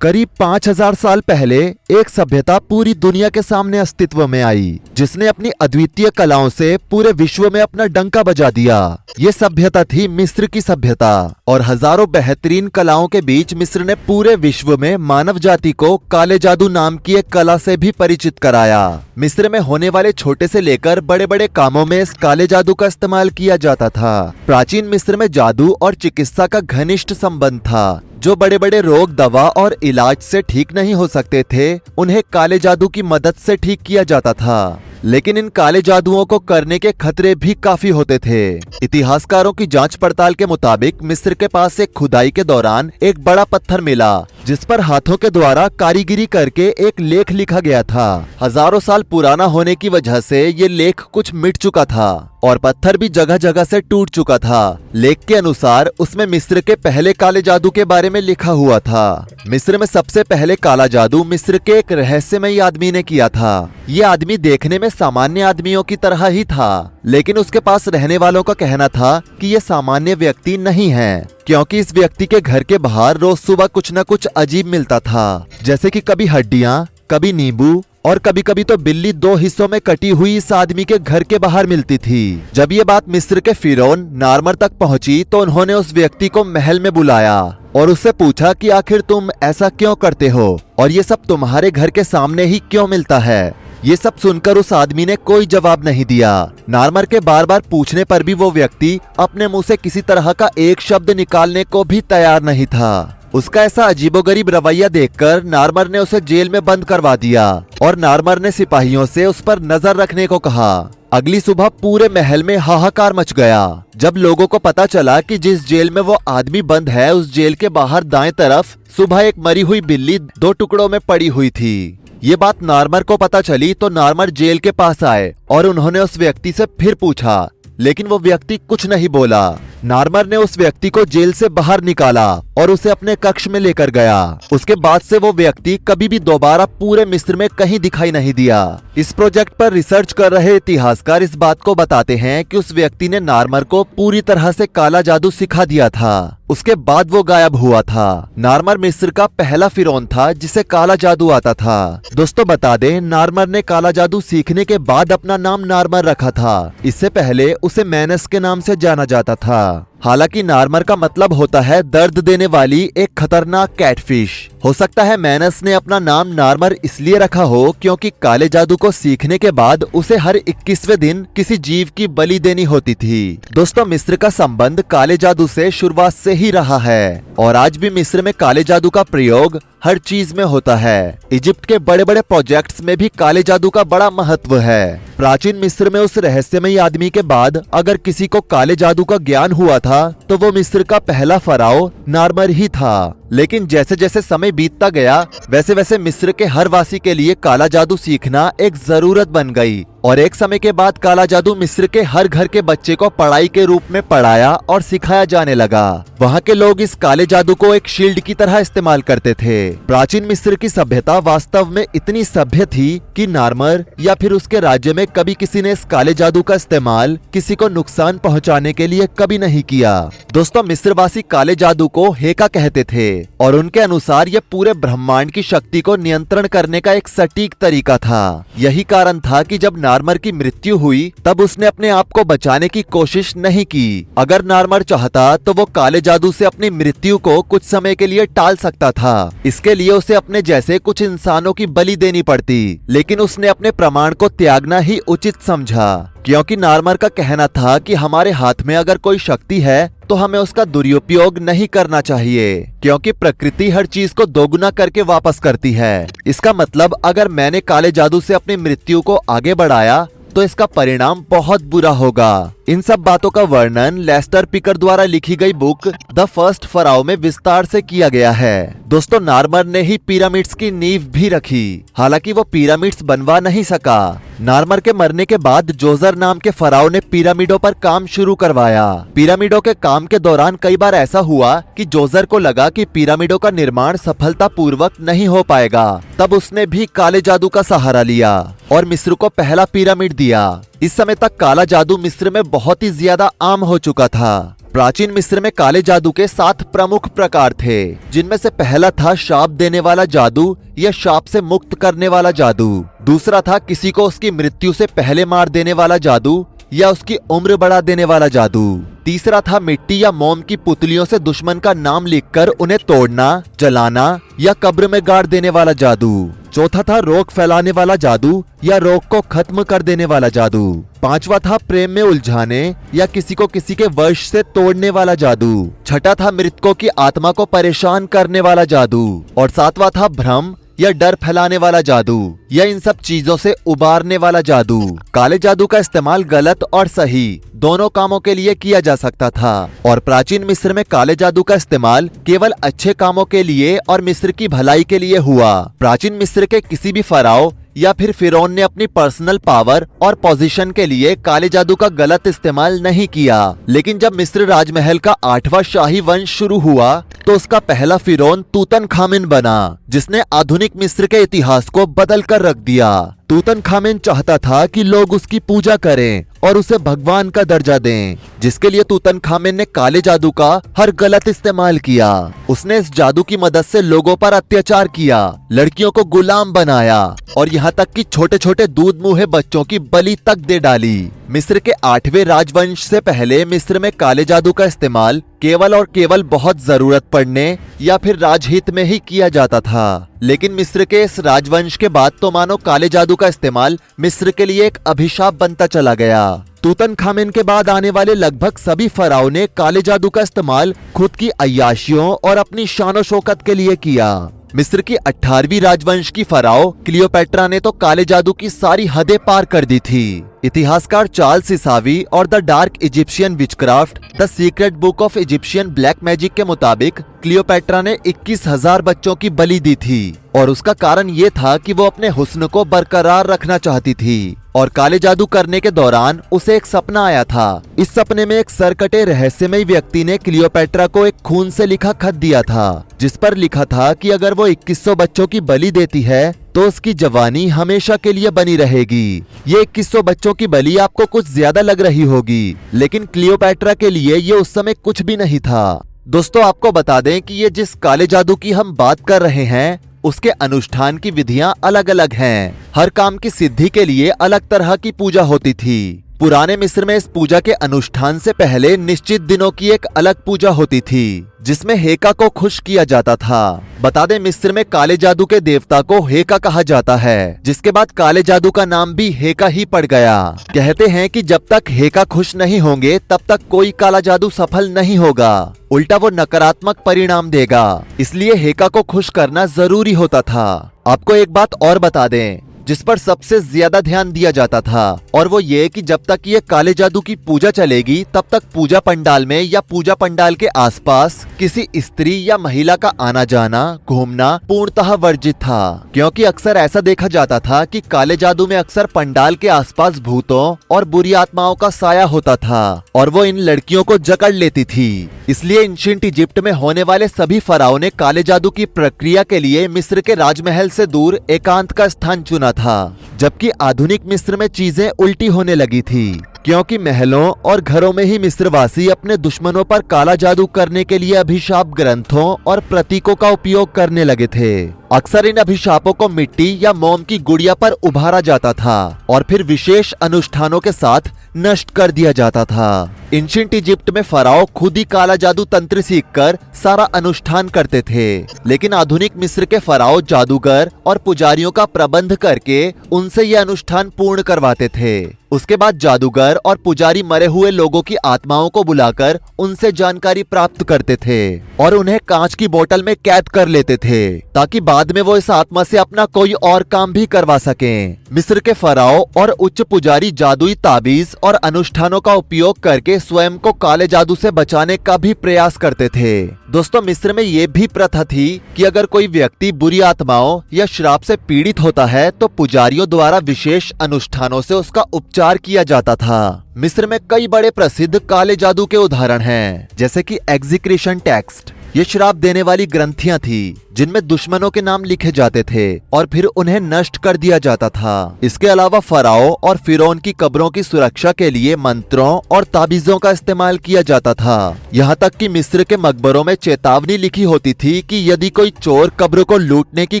करीब 5000 साल पहले एक सभ्यता पूरी दुनिया के सामने अस्तित्व में आई, जिसने अपनी अद्वितीय कलाओं से पूरे विश्व में अपना डंका बजा दिया। ये सभ्यता थी मिस्र की सभ्यता, और हजारों बेहतरीन कलाओं के बीच मिस्र ने पूरे विश्व में मानव जाति को काले जादू नाम की एक कला से भी परिचित कराया। मिस्र में होने वाले छोटे से लेकर बड़े बड़े कामों में इस काले जादू का इस्तेमाल किया जाता था। प्राचीन मिस्र में जादू और चिकित्सा का घनिष्ठ संबंध था। जो बड़े बड़े रोग दवा और इलाज से ठीक नहीं हो सकते थे, उन्हें काले जादू की मदद से ठीक किया जाता था। लेकिन इन काले जादुओं को करने के खतरे भी काफी होते थे। इतिहासकारों की जांच पड़ताल के मुताबिक मिस्र के पास एक खुदाई के दौरान एक बड़ा पत्थर मिला, जिस पर हाथों के द्वारा कारीगरी करके एक लेख लिखा गया था। हजारों साल पुराना होने की वजह से ये लेख कुछ मिट चुका था और पत्थर भी जगह जगह से टूट चुका था। लेख के अनुसार उसमें मिस्र के पहले काले जादू के बारे में लिखा हुआ था। मिस्र में सबसे पहले काला जादू मिस्र के एक रहस्यमयी आदमी ने किया था। ये आदमी देखने में सामान्य आदमियों की तरह ही था, लेकिन उसके पास रहने वालों का कहना था कि ये सामान्य व्यक्ति नहीं है, क्योंकि इस व्यक्ति के घर के बाहर रोज सुबह कुछ न कुछ अजीब मिलता था, जैसे कि कभी हड्डियां, कभी नींबू और कभी कभी तो बिल्ली दो हिस्सों में कटी हुई इस आदमी के घर के बाहर मिलती थी। जब ये बात मिस्र के फिरौन नार्मर तक पहुंची तो उन्होंने उस व्यक्ति को महल में बुलाया और उससे पूछा कि आखिर तुम ऐसा क्यों करते हो और ये सब तुम्हारे घर के सामने ही क्यों मिलता है। ये सब सुनकर उस आदमी ने कोई जवाब नहीं दिया। नार्मर के बार बार पूछने पर भी वो व्यक्ति अपने मुंह से किसी तरह का एक शब्द निकालने को भी तैयार नहीं था। उसका ऐसा अजीबोगरीब रवैया देखकर नार्मर ने उसे जेल में बंद करवा दिया और नार्मर ने सिपाहियों से उस पर नजर रखने को कहा। अगली सुबह पूरे महल में हाहाकार मच गया जब लोगों को पता चला कि जिस जेल में वो आदमी बंद है, उस जेल के बाहर दाएं तरफ सुबह एक मरी हुई बिल्ली दो टुकड़ों में पड़ी हुई थी। ये बात नार्मर को पता चली तो नार्मर जेल के पास आए और उन्होंने उस व्यक्ति से फिर पूछा, लेकिन वो व्यक्ति कुछ नहीं बोला। नार्मर ने उस व्यक्ति को जेल से बाहर निकाला और उसे अपने कक्ष में लेकर गया। उसके बाद से वो व्यक्ति कभी भी दोबारा पूरे मिस्र में कहीं दिखाई नहीं दिया। इस प्रोजेक्ट पर रिसर्च कर रहे इतिहासकार इस बात को बताते हैं कि उस व्यक्ति ने नार्मर को पूरी तरह से काला जादू सिखा दिया था। उसके बाद वो गायब हुआ था। नार्मर मिस्र का पहला फिरौन था जिसे काला जादू आता था। दोस्तों बता दें, नार्मर ने काला जादू सीखने के बाद अपना नाम नार्मर रखा था। इससे पहले उसे मैनस के नाम से जाना जाता था। हालांकि नार्मर का मतलब होता है दर्द देने वाली एक खतरनाक कैटफिश। हो सकता है मैनस ने अपना नाम नार्मर इसलिए रखा हो क्योंकि काले जादू को सीखने के बाद उसे हर 21वें दिन किसी जीव की बलि देनी होती थी। दोस्तों, मिस्र का संबंध काले जादू से शुरुआत से ही रहा है और आज भी मिस्र में काले जादू का प्रयोग हर चीज में होता है। इजिप्ट के बड़े बड़े प्रोजेक्ट्स में भी काले जादू का बड़ा महत्व है। प्राचीन मिस्र में उस रहस्यमयी आदमी के बाद अगर किसी को काले जादू का ज्ञान हुआ था तो वो मिस्र का पहला फराओ नार्मर ही था। लेकिन जैसे जैसे समय बीतता गया वैसे वैसे मिस्र के हर वासी के लिए काला जादू सीखना एक जरूरत बन गई और एक समय के बाद काला जादू मिस्र के हर घर के बच्चे को पढ़ाई के रूप में पढ़ाया और सिखाया जाने लगा। वहाँ के लोग इस काले जादू को एक शील्ड की तरह इस्तेमाल करते थे। प्राचीन मिस्र की सभ्यता वास्तव में इतनी सभ्य थी कि नार्मर या फिर उसके राज्य में कभी किसी ने इस काले जादू का इस्तेमाल किसी को नुकसान पहुँचाने के लिए कभी नहीं किया। दोस्तों, मिस्रवासी काले जादू को हेका कहते थे और उनके अनुसार ये पूरे ब्रह्मांड की शक्ति को नियंत्रण करने का एक सटीक तरीका था। यही कारण था कि जब नार्मर की मृत्यु हुई तब उसने अपने आप को बचाने की कोशिश नहीं की। अगर नार्मर चाहता तो वो काले जादू से अपनी मृत्यु को कुछ समय के लिए टाल सकता था। इसके लिए उसे अपने जैसे कुछ इंसानों की बलि देनी पड़ती, लेकिन उसने अपने प्रमाण को त्यागना ही उचित समझा, क्योंकि नार्मर का कहना था कि हमारे हाथ में अगर कोई शक्ति है तो हमें उसका दुरुपयोग नहीं करना चाहिए, क्योंकि प्रकृति हर चीज को दोगुना करके वापस करती है। इसका मतलब अगर मैंने काले जादू से अपनी मृत्यु को आगे बढ़ाया तो इसका परिणाम बहुत बुरा होगा। इन सब बातों का वर्णन लेस्टर पिकर द्वारा लिखी गई बुक द फर्स्ट फराओ में विस्तार से किया गया है। दोस्तों, नार्मर ने ही पिरामिड्स की नींव भी रखी। हालांकि वो पिरामिड्स बनवा नहीं सका। नार्मर के मरने के बाद जोजर नाम के फराओ ने पिरामिडों पर काम शुरू करवाया। पिरामिडों के काम के दौरान कई बार ऐसा हुआ कि जोजर को लगा कि पिरामिडों का निर्माण सफलतापूर्वक नहीं हो पाएगा। तब उसने भी काले जादू का सहारा लिया और मिस्र को पहला पिरामिड दिया। इस समय तक काला जादू मिस्र में बहुत ही ज्यादा आम हो चुका था। प्राचीन मिस्र में काले जादू के 7 प्रमुख प्रकार थे, जिनमें से पहला था शाप देने वाला जादू या शाप से मुक्त करने वाला जादू। दूसरा था किसी को उसकी मृत्यु से पहले मार देने वाला जादू या उसकी उम्र बढ़ा देने वाला जादू। तीसरा था मिट्टी या मोम की पुतलियों से दुश्मन का नाम लिखकर उन्हें तोड़ना, जलाना या कब्र में गाड़ देने वाला जादू। चौथा था रोग फैलाने वाला जादू या रोग को खत्म कर देने वाला जादू। पांचवा था प्रेम में उलझाने या किसी को किसी के वश से तोड़ने वाला जादू। छठा था मृतकों की आत्मा को परेशान करने वाला जादू। और सातवां था भ्रम या डर फैलाने वाला जादू या इन सब चीजों से उबारने वाला जादू। काले जादू का इस्तेमाल गलत और सही दोनों कामों के लिए किया जा सकता था और प्राचीन मिस्र में काले जादू का इस्तेमाल केवल अच्छे कामों के लिए और मिस्र की भलाई के लिए हुआ। प्राचीन मिस्र के किसी भी फराओ या फिर फिरौन ने अपनी पर्सनल पावर और पोजीशन के लिए काले जादू का गलत इस्तेमाल नहीं किया। लेकिन जब मिस्र राजमहल का 8वां शाही वंश शुरू हुआ तो उसका पहला फिरौन तूतनखामेन बना, जिसने आधुनिक मिस्र के इतिहास को बदल कर रख दिया। तूतनखामेन चाहता था कि लोग उसकी पूजा करें और उसे भगवान का दर्जा दें, जिसके लिए तूतनखामेन ने काले जादू का हर गलत इस्तेमाल किया। उसने इस जादू की मदद से लोगों पर अत्याचार किया, लड़कियों को गुलाम बनाया और यहाँ तक कि छोटे छोटे दूध मुँहे बच्चों की बलि तक दे डाली। मिस्र के 8वें राजवंश से पहले मिस्र में काले जादू का इस्तेमाल केवल और केवल बहुत जरूरत पड़ने या फिर राजहित में ही किया जाता था। लेकिन मिस्र के इस राजवंश के बाद तो मानो काले जादू का इस्तेमाल मिस्र के लिए एक अभिशाप बनता चला गया। तूतनखामेन के बाद आने वाले लगभग सभी फराओं ने काले जादू का इस्तेमाल खुद की अय्याशियों और अपनी शानो शौकत के लिए किया। मिस्र की 18वीं राजवंश की फराओ क्लियोपेट्रा ने तो काले जादू की सारी हदें पार कर दी थी। इतिहासकार चार्ल्स ईसावी और the dark Egyptian witchcraft the secret book of Egyptian black magic के मुताबिक क्लियोपेट्रा ने 21,000 बच्चों की बलि दी थी और उसका कारण ये था कि वो अपने हुस्न को बरकरार रखना चाहती थी। और काले जादू करने के दौरान उसे एक सपना आया था। इस सपने में एक सरकटे रहस्यमय व्यक्ति ने क्लियोपेट्रा को एक खून से लिखा खत दिया था, जिस पर लिखा था कि अगर वो 2100 बच्चों की बलि देती है तो उसकी जवानी हमेशा के लिए बनी रहेगी। ये 2100 बच्चों की बलि आपको कुछ ज्यादा लग रही होगी, लेकिन क्लियोपेट्रा के लिए ये उस समय कुछ भी नहीं था। दोस्तों, आपको बता दें कि ये जिस काले जादू की हम बात कर रहे हैं उसके अनुष्ठान की विधियां अलग अलग हैं। हर काम की सिद्धि के लिए अलग तरह की पूजा होती थी। पुराने मिस्र में इस पूजा के अनुष्ठान से पहले निश्चित दिनों की एक अलग पूजा होती थी, जिसमें हेका को खुश किया जाता था। बता दें, मिस्र में काले जादू के देवता को हेका कहा जाता है, जिसके बाद काले जादू का नाम भी हेका ही पड़ गया। कहते हैं कि जब तक हेका खुश नहीं होंगे तब तक कोई काला जादू सफल नहीं होगा, उल्टा वो नकारात्मक परिणाम देगा। इसलिए हेका को खुश करना जरूरी होता था। आपको एक बात और बता दें जिस पर सबसे ज्यादा ध्यान दिया जाता था, और वो ये कि जब तक ये काले जादू की पूजा चलेगी तब तक पूजा पंडाल में या पूजा पंडाल के आसपास किसी स्त्री या महिला का आना जाना, घूमना पूर्णतः वर्जित था। क्योंकि अक्सर ऐसा देखा जाता था कि काले जादू में अक्सर पंडाल के आसपास भूतों और बुरी आत्माओं का साया होता था और वो इन लड़कियों को जकड़ लेती थी। इसलिए एंशिएंट इजिप्ट में होने वाले सभी फराओं ने काले जादू की प्रक्रिया के लिए मिस्र के राजमहल से दूर एकांत का स्थान चुना था, जबकि आधुनिक मिस्र में चीजें उल्टी होने लगी थी, क्योंकि महलों और घरों में ही मिस्रवासी अपने दुश्मनों पर काला जादू करने के लिए अभिशाप ग्रंथों और प्रतीकों का उपयोग करने लगे थे। अक्सर इन अभिशापों को मिट्टी या मोम की गुड़िया पर उभारा जाता था और फिर विशेष अनुष्ठानों के साथ नष्ट कर दिया जाता था। एंशिएंट इजिप्ट में फराओ खुद ही काला जादू तंत्र सीखकर सारा अनुष्ठान करते थे, लेकिन आधुनिक मिस्र के फराओ जादूगर और पुजारियों का प्रबंध करके उनसे ये अनुष्ठान पूर्ण करवाते थे। उसके बाद जादूगर और पुजारी मरे हुए लोगों की आत्माओं को बुलाकर उनसे जानकारी प्राप्त करते थे और उन्हें कांच की बोतल में कैद कर लेते थे, ताकि बाद में वो इस आत्मा से अपना कोई और काम भी करवा सकें। मिस्र के फराओ और उच्च पुजारी जादुई ताबीज और अनुष्ठानों का उपयोग करके स्वयं को काले जादू से बचाने का भी प्रयास करते थे। दोस्तों, मिस्र में ये भी प्रथा थी कि अगर कोई व्यक्ति बुरी आत्माओं या श्राप से पीड़ित होता है तो पुजारियों द्वारा विशेष अनुष्ठानों से उसका उपचार किया जाता था। मिस्र में कई बड़े प्रसिद्ध काले जादू के उदाहरण हैं, जैसे कि एग्जीक्यूशन टेक्स्ट, ये श्राप देने वाली ग्रंथियां थी जिनमें दुश्मनों के नाम लिखे जाते थे और फिर उन्हें नष्ट कर दिया जाता था। इसके अलावा फराओ और फिरौन की कब्रों की सुरक्षा के लिए मंत्रों और ताबीजों का इस्तेमाल किया जाता था। यहाँ तक कि मिस्र के मकबरों में चेतावनी लिखी होती थी कि यदि कोई चोर कब्र को लूटने की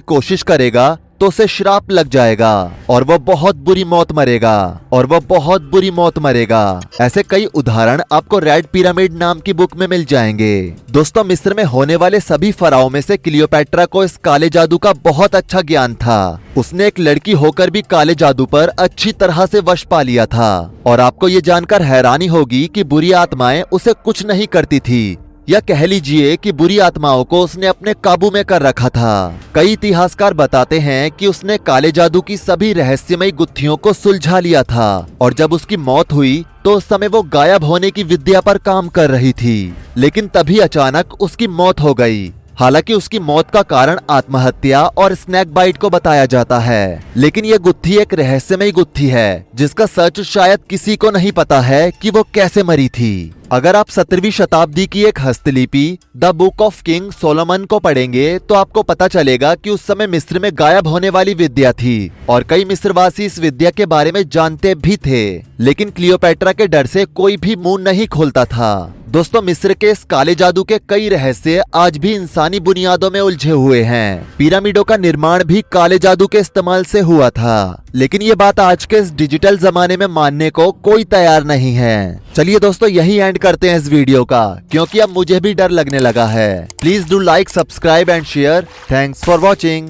कोशिश करेगा तो उसे श्राप लग जाएगा और वो बहुत बुरी मौत मरेगा। ऐसे कई उदाहरण आपको रेड पिरामिड नाम की बुक में मिल जाएंगे। दोस्तों, मिस्र में होने वाले सभी फराओं में से क्लियोपैट्रा को इस काले जादू का बहुत अच्छा ज्ञान था। उसने एक लड़की होकर भी काले जादू पर अच्छी तरह से वश पा लिया था और आपको ये जानकर हैरानी होगी कि बुरी आत्माएं उसे कुछ नहीं करती थी, या कह लीजिए कि बुरी आत्माओं को उसने अपने काबू में कर रखा था। कई इतिहासकार बताते हैं कि उसने काले जादू की सभी रहस्यमयी गुत्थियों को सुलझा लिया था और जब उसकी मौत हुई तो उस समय वो गायब होने की विद्या पर काम कर रही थी, लेकिन तभी अचानक उसकी मौत हो गई। हालांकि उसकी मौत का कारण आत्महत्या और स्नैक बाइट को बताया जाता है, लेकिन ये गुत्थी एक रहस्यमयी गुत्थी है जिसका सच शायद किसी को नहीं पता है कि वो कैसे मरी थी। अगर आप 17वीं शताब्दी की एक हस्तलिपि the book of King Solomon को पढ़ेंगे तो आपको पता चलेगा कि उस समय मिस्र में गायब होने वाली विद्या थी और कई मिस्रवासी इस विद्या के बारे में जानते भी थे, लेकिन क्लियोपैट्रा के डर से कोई भी मुंह नहीं खोलता था। दोस्तों, मिस्र के इस काले जादू के कई रहस्य आज भी इंसानी बुनियादों में उलझे हुए हैं। पिरामिडों का निर्माण भी काले जादू के इस्तेमाल से हुआ था, लेकिन ये बात आज के इस डिजिटल जमाने में मानने को कोई तैयार नहीं है। चलिए दोस्तों, यही एंड करते हैं इस वीडियो का, क्योंकि अब मुझे भी डर लगने लगा है। Please do like, subscribe and share. Thanks for watching.